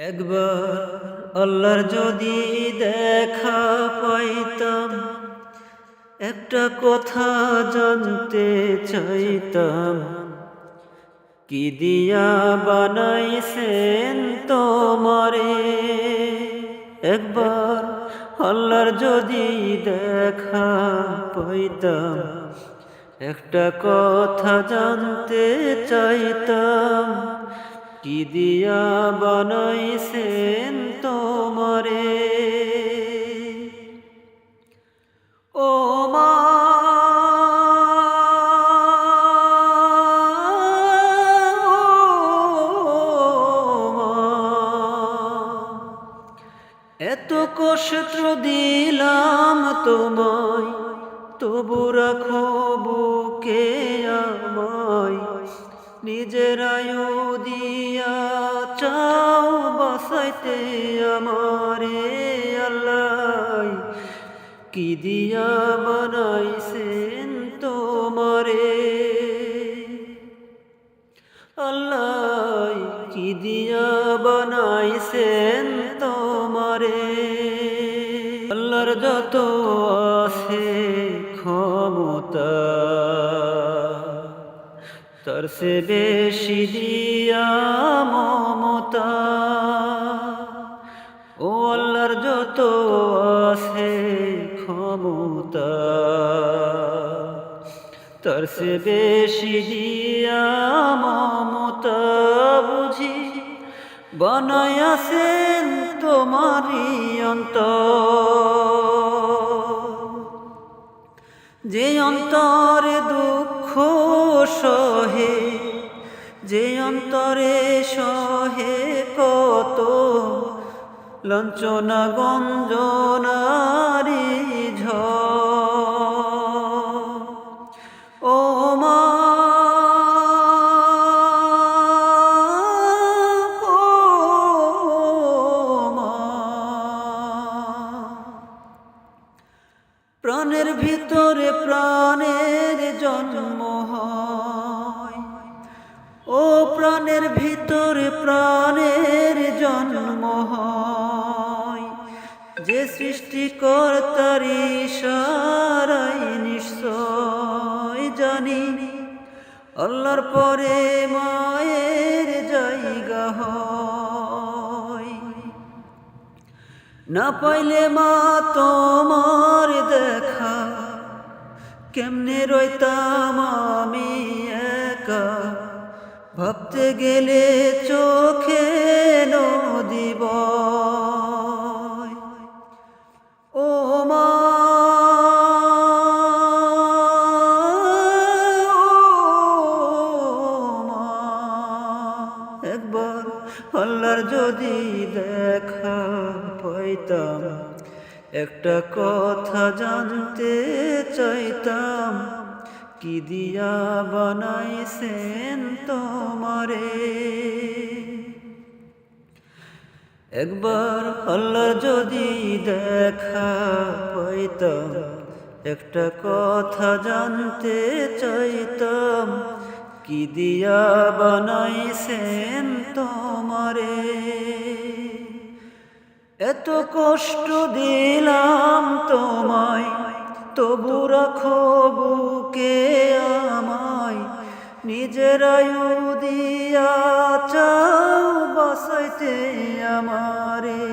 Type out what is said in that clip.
একবার আল্লাহর যদি দেখা পাইতাম, একটা কথা জানতে চাইতাম, কি দিয়া বানাইছেন তোমারে। একবার আল্লাহর যদি দেখা পাইতাম, একটা কথা জানতে চাইতাম, কি দিয়া বানাইছেন তোমারে। ও মা, এত কষ্ট দিলাম তোমায়, তবু রাখো বুকে আমায়। নিজের আয়ু দিয়া চাও বাসাইতে আমারে। আল্লাহ কি দিয়া বানাইছেন তোমারে। আল্লাহ কি দিয়া বানাইছেন তোমারে। আল্লাহর যত আছে ক্ষমতা, তার সে বেশি দিয়া মমতা। ও আল্লাহর যত আছে ক্ষমতা, তার সে বেশি দিয়া মমতা। বুঝি বানায়াছেন তোমারি অন্তর, যে অন্তরে দুঃখ সহে, যে অন্তরে সহে কত লাঞ্ছনা গঞ্জনারি ঝড়। ও মা, ও মা, প্রাণের ভিতরে প্রাণের জন্ম হয়। ও প্রাণের ভিতরে প্রাণের জন্ম হয়। যে সৃষ্টিকর্তার ইশারায় নিশ্চয় জানি, আল্লাহর পরে মায়ের জায়গা হয়। না পাইলে মা তোমার দেখা, কেমনে রইতাম আমি একা। ভাবতে গেলে চোখে নদী বয়। ও মা, একবার আল্লাহর যদি দেখা পাইতাম, একটা কথা জানতে চাইতাম, কি দিয়া বানাইছেন তোমারে। একবার আল্লাহর যদি দেখা পাইতাম, একটা কথা জানতে চাইতাম, কি দিয়া বানাইছেন তোমারে। এত কষ্ট দিলাম তোমায়, তবু রাখো বুকে আমায়। নিজের আয়ু দিয়া চাও বাসাইতে আমারে।